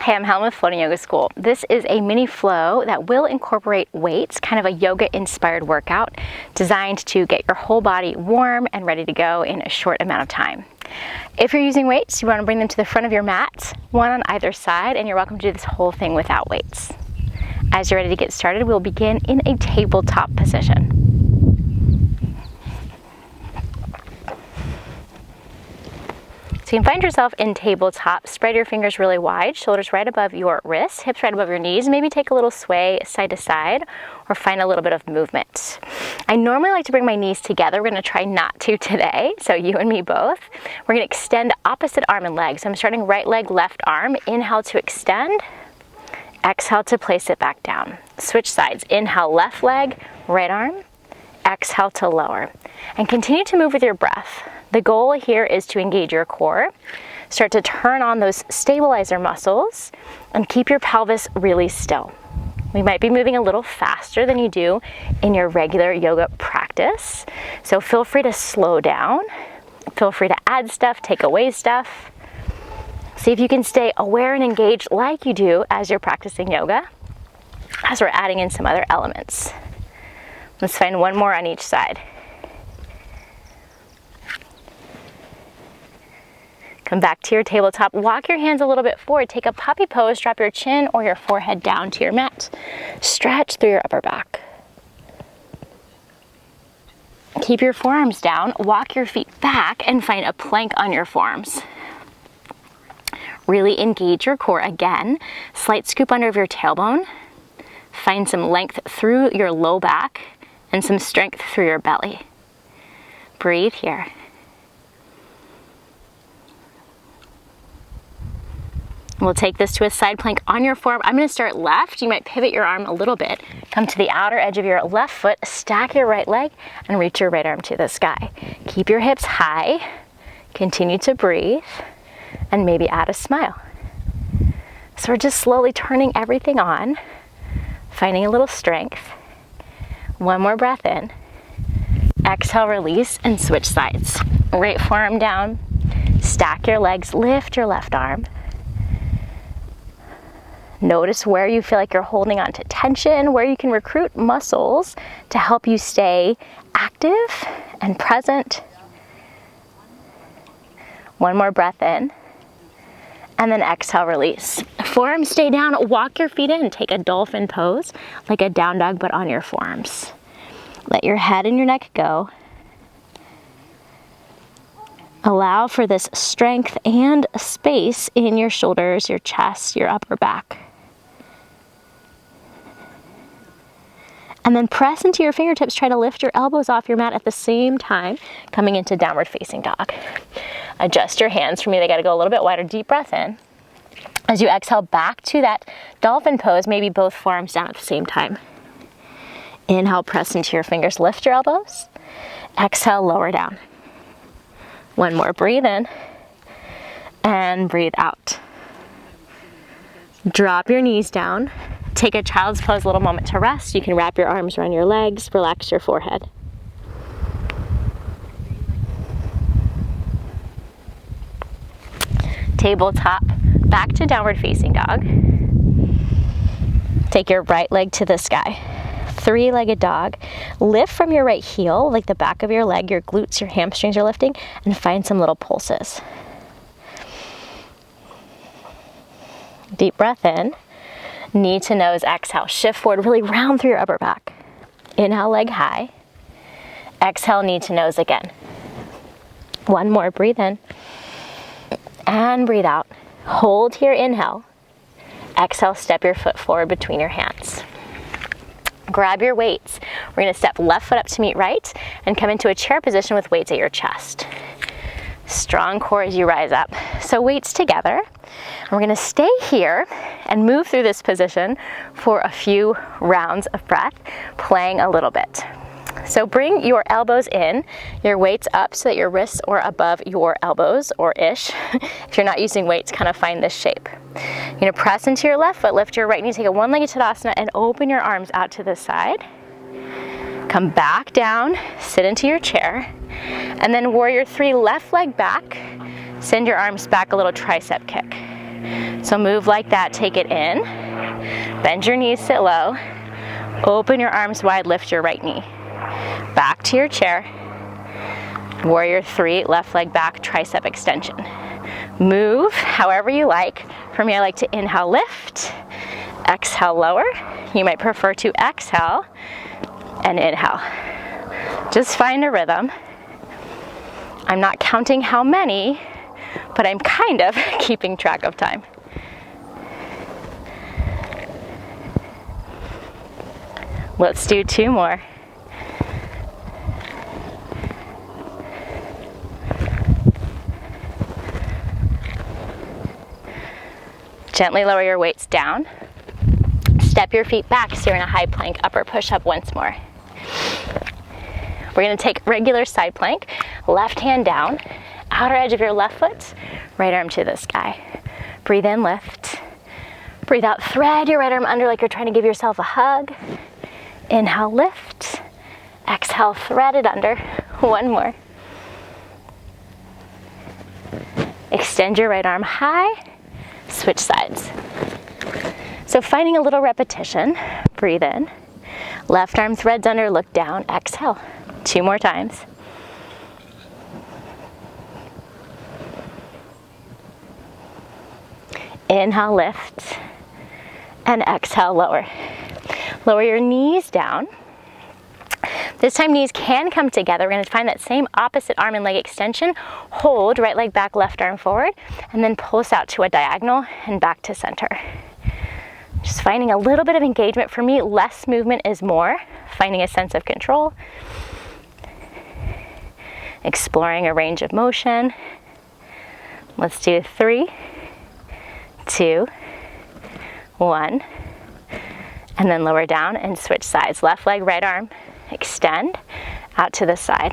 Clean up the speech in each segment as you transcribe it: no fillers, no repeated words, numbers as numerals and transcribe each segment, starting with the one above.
Hey, I'm Helen with Floating Yoga School. This is a mini flow that will incorporate weights, kind of a yoga-inspired workout designed to get your whole body warm and ready to go in a short amount of time. If you're using weights, you want to bring them to the front of your mat, one on either side, and you're welcome to do this whole thing without weights. As you're ready to get started, we'll begin in a tabletop position. So you can find yourself in tabletop. Spread your fingers really wide, shoulders right above your wrists, hips right above your knees. Maybe take a little sway side to side or find a little bit of movement. I normally like to bring my knees together. We're going to try not to today, so you and me both. We're going to extend opposite arm and leg. So I'm starting right leg, left arm. Inhale to extend. Exhale to place it back down. Switch sides. Inhale, left leg, right arm. Exhale to lower. And continue to move with your breath. The goal here is to engage your core, start to turn on those stabilizer muscles, and keep your pelvis really still. We might be moving a little faster than you do in your regular yoga practice, so feel free to slow down. Feel free to add stuff, take away stuff. See if you can stay aware and engaged like you do as you're practicing yoga, as we're adding in some other elements. Let's find one more on each side. Come back to your tabletop, walk your hands a little bit forward, take a puppy pose, drop your chin or your forehead down to your mat. Stretch through your upper back. Keep your forearms down, walk your feet back and find a plank on your forearms. Really engage your core again. Slight scoop under of your tailbone. Find some length through your low back and some strength through your belly. Breathe here. We'll take this to a side plank on your forearm. I'm going to start left. You might pivot your arm a little bit. Come to the outer edge of your left foot, stack your right leg, and reach your right arm to the sky. Keep your hips high. Continue to breathe, and maybe add a smile. So we're just slowly turning everything on, finding a little strength. One more breath in. Exhale, release, and switch sides. Right forearm down. Stack your legs, lift your left arm. Notice where you feel like you're holding on to tension, where you can recruit muscles to help you stay active and present. One more breath in, and then exhale, release. Forearms stay down, walk your feet in, take a dolphin pose, like a down dog, but on your forearms. Let your head and your neck go. Allow for this strength and space in your shoulders, your chest, your upper back. And then press into your fingertips. Try to lift your elbows off your mat at the same time, coming into downward facing dog. Adjust your hands. For me, they got to go a little bit wider. Deep breath in. As you exhale back to that dolphin pose, maybe both forearms down at the same time. Inhale, press into your fingers. Lift your elbows. Exhale, lower down. One more, breathe in and breathe out. Drop your knees down. Take a child's pose, a little moment to rest. You can wrap your arms around your legs, relax your forehead. Tabletop, back to downward facing dog. Take your right leg to the sky. Three-legged dog. Lift from your right heel, like the back of your leg, your glutes, your hamstrings are lifting, and find some little pulses. Deep breath in. Knee to nose, exhale. Shift forward, really round through your upper back. Inhale, leg high. Exhale, knee to nose again. One more, breathe in. And breathe out. Hold here, inhale. Exhale, step your foot forward between your hands. Grab your weights. We're going to step left foot up to meet right and come into a chair position with weights at your chest. Strong core as you rise up. So weights together. We're going to stay here and move through this position for a few rounds of breath, playing a little bit. So bring your elbows in, your weights up so that your wrists are above your elbows, or ish. If you're not using weights, kind of find this shape. You're going to press into your left foot, lift your right knee, take a one-legged Tadasana, and open your arms out to the side. Come back down, sit into your chair, and then warrior three, left leg back. Send your arms back, a little tricep kick. So move like that, take it in, bend your knees, sit low, open your arms wide, lift your right knee. Back to your chair. Warrior 3, left leg back, tricep extension. Move however you like. For me, I like to inhale, lift, exhale, lower. You might prefer to exhale and inhale. Just find a rhythm. I'm not counting how many, but I'm kind of keeping track of time. Let's do 2 more. Gently lower your weights down. Step your feet back so you're in a high plank, upper push-up once more. We're gonna take regular side plank, left hand down, outer edge of your left foot, right arm to the sky. Breathe in, lift. Breathe out, thread your right arm under like you're trying to give yourself a hug. Inhale, lift. Exhale, thread it under. One more. Extend your right arm high. Switch sides. So finding a little repetition, breathe in. Left arm threads under, look down, exhale. 2 more times. Inhale, lift, and exhale, lower. Lower your knees down. This time knees can come together. We're going to find that same opposite arm and leg extension. Hold, right leg back, left arm forward, and then pulse out to a diagonal and back to center. Just finding a little bit of engagement. For me, less movement is more. Finding a sense of control. Exploring a range of motion. Let's do 3, 2, 1. And then lower down and switch sides. Left leg, right arm. Extend out to the side.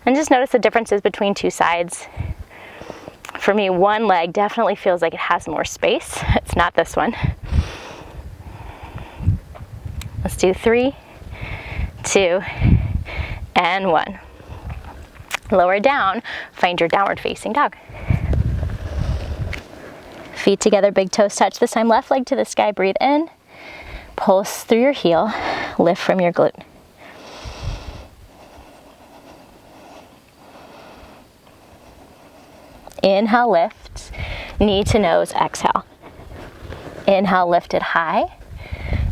And just notice the differences between 2 sides. For me, one leg definitely feels like it has more space. It's not this one. Let's do 3, 2, and 1. Lower down, find your downward facing dog. Feet together, big toes touch. This time left leg to the sky, breathe in. Pulse through your heel, lift from your glute. Inhale, lift, knee to nose, exhale. Inhale, lift it high,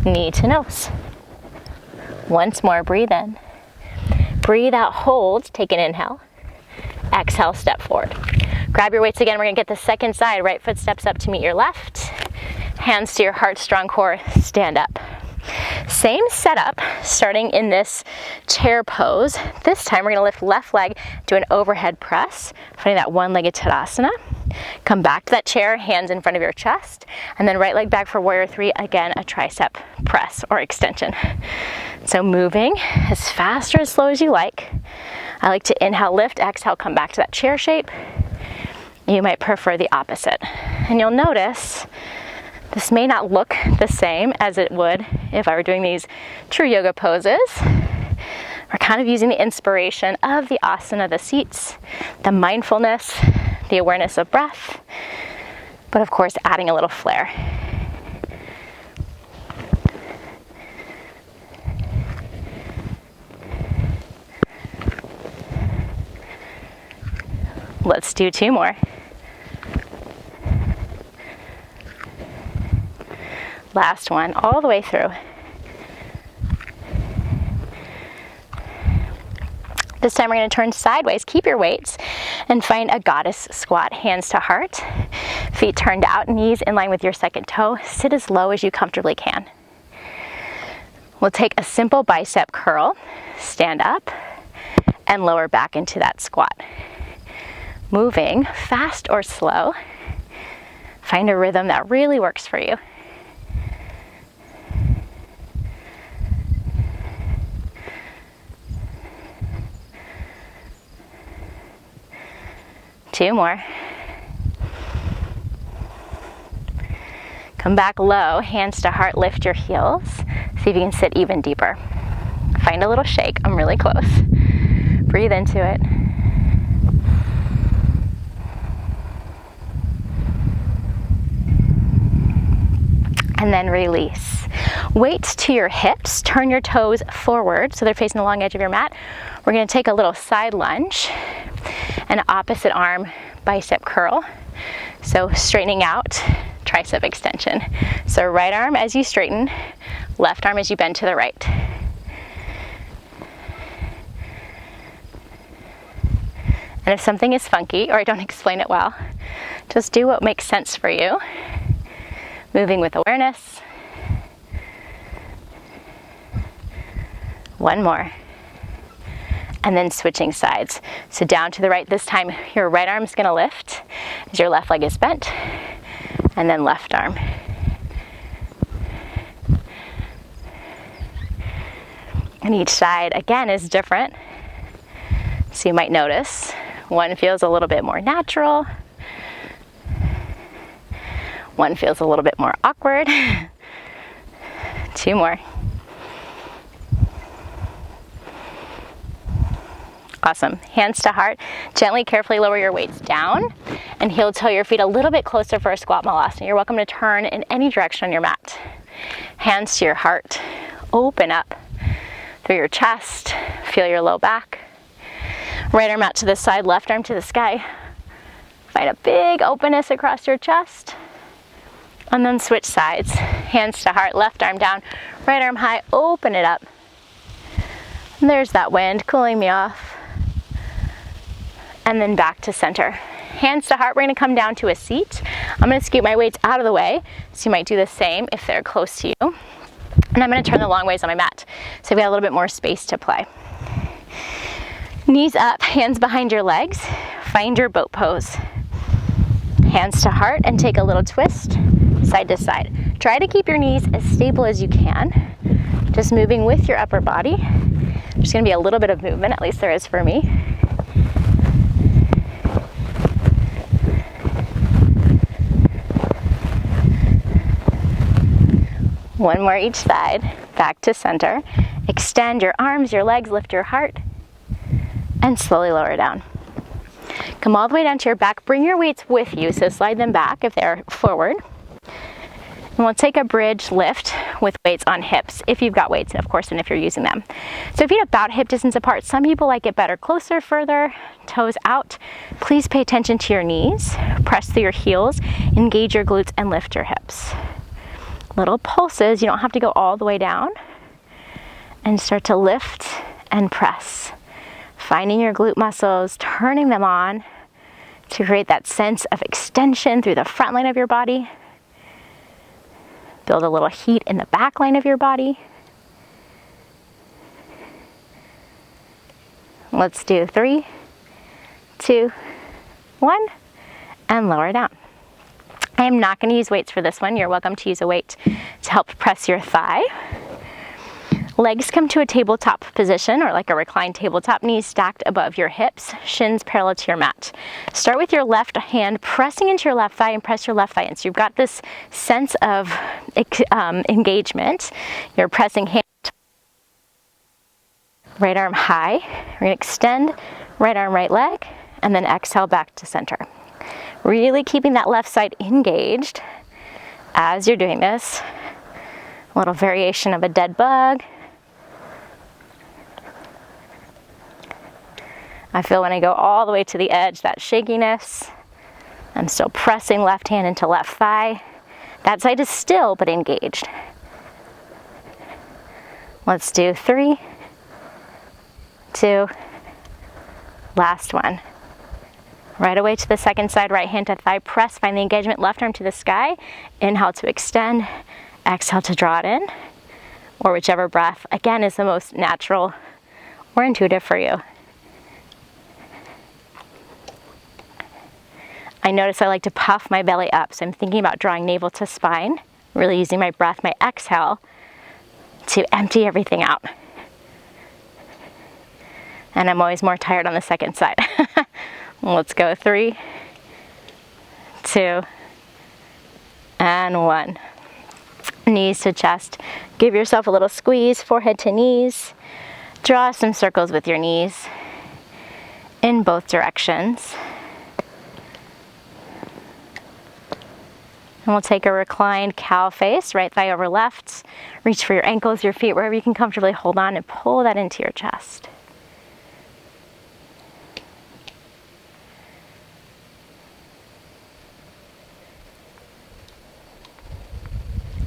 knee to nose. Once more, breathe in. Breathe out, hold, take an inhale. Exhale, step forward. Grab your weights again, we're gonna get the second side. Right foot steps up to meet your left. Hands to your heart, strong core, stand up. Same setup, starting in this chair pose. This time we're gonna lift left leg, do an overhead press, finding that one-legged Tadasana. Come back to that chair, hands in front of your chest, and then right leg back for warrior 3, again, a tricep press or extension. So moving as fast or as slow as you like. I like to inhale, lift, exhale, come back to that chair shape. You might prefer the opposite. And you'll notice this may not look the same as it would if I were doing these true yoga poses. We're kind of using the inspiration of the asana, the seats, the mindfulness, the awareness of breath, but of course adding a little flair. Let's do 2 more. Last one, all the way through. This time we're going to turn sideways, keep your weights, and find a goddess squat, hands to heart, feet turned out, knees in line with your second toe. Sit as low as you comfortably can. We'll take a simple bicep curl, stand up, and lower back into that squat. Moving fast or slow, find a rhythm that really works for you. Two more. Come back low, hands to heart, lift your heels. See if you can sit even deeper. Find a little shake, I'm really close. Breathe into it. and then release. Weights to your hips, turn your toes forward so they're facing the long edge of your mat. We're gonna take a little side lunge and opposite arm bicep curl. So straightening out, tricep extension. So right arm as you straighten, left arm as you bend to the right. And if something is funky or I don't explain it well, just do what makes sense for you. Moving with awareness. One more. And then switching sides. So down to the right this time, your right arm is gonna lift as your left leg is bent, and then left arm. And each side, again, is different. So you might notice one feels a little bit more natural. One feels a little bit more awkward. Two more. Awesome. Hands to heart. Gently, carefully lower your weights down and heel toe your feet a little bit closer for a squat malasana. You're welcome to turn in any direction on your mat. Hands to your heart. Open up through your chest. Feel your low back. Right arm out to the side, left arm to the sky. Find a big openness across your chest. And then switch sides. Hands to heart, left arm down, right arm high, open it up. And there's that wind cooling me off. And then back to center. Hands to heart, we're gonna come down to a seat. I'm gonna scoot my weights out of the way, so you might do the same if they're close to you. And I'm gonna turn the long ways on my mat, so we got a little bit more space to play. Knees up, hands behind your legs. Find your boat pose. Hands to heart and take a little twist, side to side. Try to keep your knees as stable as you can. Just moving with your upper body. There's gonna be a little bit of movement, at least there is for me. One more each side, back to center. Extend your arms, your legs, lift your heart, and slowly lower down. Come all the way down to your back. Bring your weights with you, so slide them back if they're forward. And we'll take a bridge lift with weights on hips, if you've got weights, of course, and if you're using them. So feet about hip distance apart. Some people like it better closer, further, toes out. Please pay attention to your knees. Press through your heels, engage your glutes, and lift your hips. Little pulses, you don't have to go all the way down. And start to lift and press. Finding your glute muscles, turning them on to create that sense of extension through the front line of your body. Build a little heat in the back line of your body. Let's do 3, 2, 1, and lower down. I am not going to use weights for this one. You're welcome to use a weight to help press your thigh. Legs come to a tabletop position, or like a reclined tabletop, knees stacked above your hips, shins parallel to your mat. Start with your left hand pressing into your left thigh and press your left thigh in. So you've got this sense of engagement. You're pressing hand, right arm high. We're gonna extend right arm, right leg, and then exhale back to center. Really keeping that left side engaged as you're doing this. A little variation of a dead bug. I feel when I go all the way to the edge, that shakiness. I'm still pressing left hand into left thigh. That side is still but engaged. Let's do 3, 2, last one. Right away to the second side, right hand to thigh, press, find the engagement, left arm to the sky. Inhale to extend, exhale to draw it in, or whichever breath, again, is the most natural or intuitive for you. I notice I like to puff my belly up, so I'm thinking about drawing navel to spine, really using my breath, my exhale, to empty everything out. And I'm always more tired on the second side. Let's go 3, 2, and 1. Knees to chest. Give yourself a little squeeze, forehead to knees. Draw some circles with your knees in both directions. we'll take a reclined cow face, right thigh over left. Reach for your ankles, your feet, wherever you can comfortably hold on, and pull that into your chest.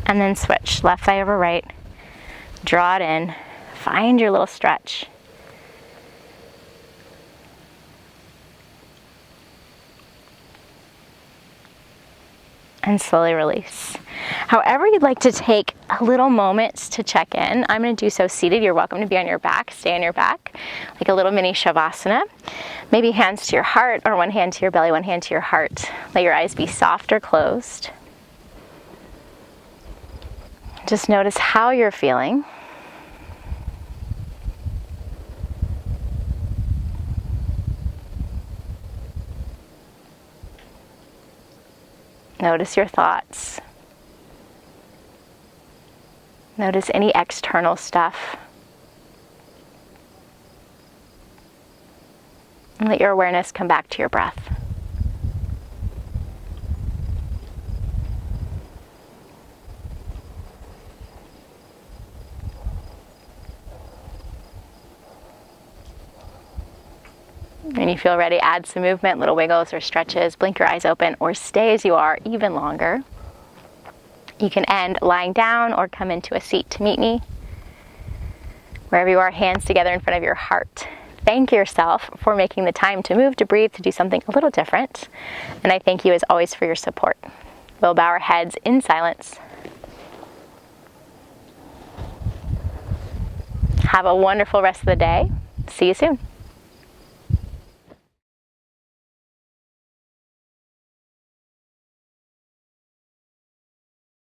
And then switch, left thigh over right. Draw it in. Find your little stretch. And slowly release. However you'd like to take a little moment to check in, I'm going to do so seated. You're welcome to be on your back, stay on your back, like a little mini shavasana. Maybe hands to your heart, or one hand to your belly, one hand to your heart. Let your eyes be soft or closed. Just notice how you're feeling. Notice your thoughts. Notice any external stuff. And let your awareness come back to your breath. When you feel ready, add some movement, little wiggles or stretches, blink your eyes open, or stay as you are even longer. You can end lying down or come into a seat to meet me. Wherever you are, hands together in front of your heart. Thank yourself for making the time to move, to breathe, to do something a little different. And I thank you as always for your support. We'll bow our heads in silence. Have a wonderful rest of the day. See you soon.